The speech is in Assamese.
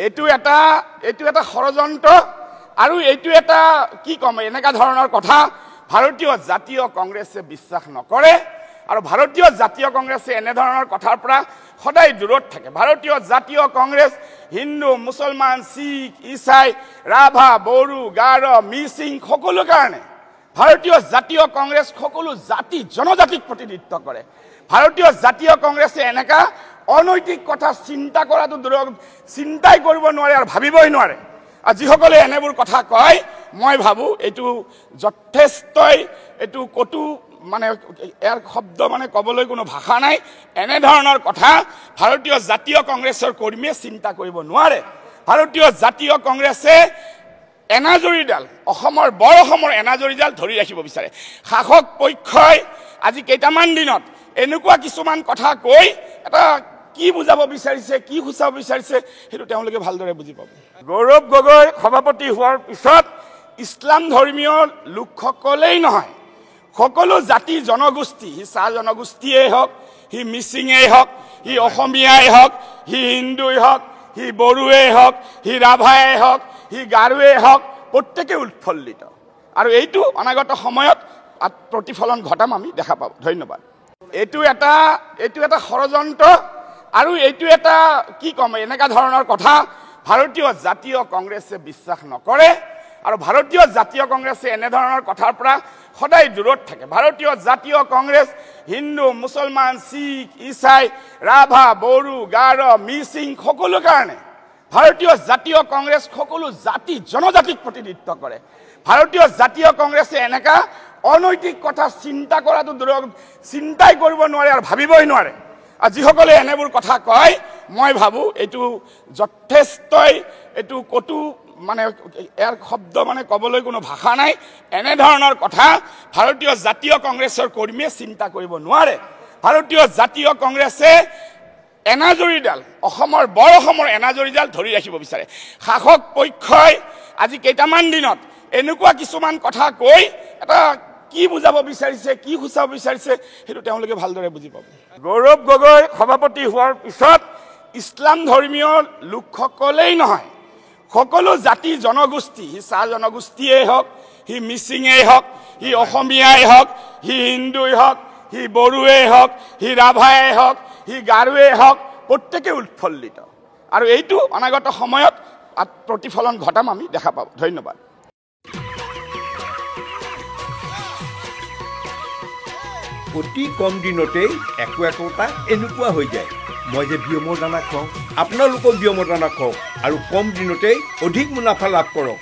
এইটো এটা ষড়যন্ত্ৰ আৰু এইটো এটা কি কম এনেকা ধৰণৰ কথা ভাৰতীয় জাতীয় কংগ্ৰেছে বিশ্বাস নকৰে আৰু ভাৰতীয় জাতীয় কংগ্ৰেছে এনে ধৰণৰ কথাৰ পৰা সদায় দূৰত থাকে। ভাৰতীয় জাতীয় কংগ্ৰেছ হিন্দু মুছলমান শিখ ইছাই ৰাভা বড়ো গাৰো মিচিং সকলো কাৰণে ভাৰতীয় জাতীয় কংগ্ৰেছ সকলো জাতি জনজাতিক প্ৰতিনিধিত্ব কৰে। ভাৰতীয় জাতীয় কংগ্ৰেছে এনেকা অনৈতিক কথা চিন্তা কৰাটো চিন্তাই কৰিব নোৱাৰে আৰু ভাবিবই নোৱাৰে। আৰু যিসকলে এনেবোৰ কথা কয় মই ভাবোঁ এইটো যথেষ্টই এইটো কটু মানে ইয়াৰ শব্দ মানে ক'বলৈ কোনো ভাষা নাই। এনেধৰণৰ কথা ভাৰতীয় জাতীয় কংগ্ৰেছৰ কৰ্মীয়ে চিন্তা কৰিব নোৱাৰে। ভাৰতীয় জাতীয় কংগ্ৰেছে এনাজৰীডাল অসমৰ বৰ অসমৰ এনাজৰীডাল ধৰি ৰাখিব বিচাৰে। শাসক পক্ষই আজি কেইটামান দিনত এনেকুৱা কিছুমান কথা কৈ এটা কি বুজাব বিচাৰিছে কি সূচাব বিচাৰিছে সেইটো তেওঁলোকে ভালদৰে বুজি পাব। গৌৰৱ গগৈ সভাপতি হোৱাৰ পিছত ইছলাম ধৰ্মীয় লোকসকলেই নহয় সকলো জাতি জনগোষ্ঠী সি চাহ জনগোষ্ঠীয়েই হওক সি মিচিঙেই হওক সি অসমীয়াই হওক সি হিন্দুই হওক সি বড়োৱেই হওক সি ৰাভাই হওক সি গাৰোৱেই হওক প্ৰত্যেকে উৎফুল্লিত আৰু এইটো অনাগত সময়ত প্ৰতিফলন ঘটাম আমি দেখা পাব। ধন্যবাদ। এইটো এটা ষড়যন্ত্ৰ আৰু এইটো এটা কি কম এনেকা ধৰণৰ কথা ভাৰতীয় জাতীয় কংগ্ৰেছে বিশ্বাস নকৰে আৰু ভাৰতীয় জাতীয় কংগ্ৰেছে এনে ধৰণৰ কথাৰ পৰা সদায় দূৰত থাকে। ভাৰতীয় জাতীয় কংগ্ৰেছ হিন্দু মুছলমান শিখ ইছাই ৰাভা বড়ো গাৰো মিচিং সকলো কাৰণে ভাৰতীয় জাতীয় কংগ্ৰেছ সকলো জাতি জনজাতিক প্ৰতিনিধিত্ব কৰে। ভাৰতীয় জাতীয় কংগ্ৰেছে এনেকা অনৈতিক কথা চিন্তা কৰাটো চিন্তাই কৰিব নোৱাৰে আৰু ভাবিবই নোৱাৰে। আৰু যিসকলে এনেবোৰ কথা কয় মই ভাবোঁ এইটো যথেষ্টই এইটো কটু মানে ইয়াৰ শব্দ মানে ক'বলৈ কোনো ভাষা নাই। এনেধৰণৰ কথা ভাৰতীয় জাতীয় কংগ্ৰেছৰ কৰ্মীয়ে চিন্তা কৰিব নোৱাৰে। ভাৰতীয় জাতীয় কংগ্ৰেছে এনাজৰীডাল অসমৰ বৰ অসমৰ এনাজৰীডাল ধৰি ৰাখিব বিচাৰে। শাসক পক্ষই আজি কেইটামান দিনত এনেকুৱা কিছুমান কথা কৈ এটা কি বুজাব বিচাৰিছে কি সূচাব বিচাৰিছে সেইটো তেওঁলোকে ভালদৰে বুজি পাব। গৌৰৱ গগৈ সভাপতি হোৱাৰ পিছত ইছলাম ধৰ্মীয় লোকসকলেই নহয় সকলো জাতি জনগোষ্ঠী সি চাহ জনগোষ্ঠীয়েই হওক সি মিচিঙেই হওক সি অসমীয়াই হওক সি হিন্দুই হওক সি বড়োৱেই হওক সি ৰাভাই হওক সি গাৰোৱেই হওক প্ৰত্যেকে উৎফুল্লিত আৰু এইটো অনাগত সময়ত প্ৰতিফলন ঘটাম আমি দেখা পাব। ধন্যবাদ। অতি কম দিনতেই একোটা এনেকুৱা হৈ যায়। মই যে বিয়মৰ দানা খুৱাওঁ আপোনালোকক বিয়মৰ দানা খুৱাওক আৰু কম দিনতেই অধিক মুনাফা লাভ কৰক।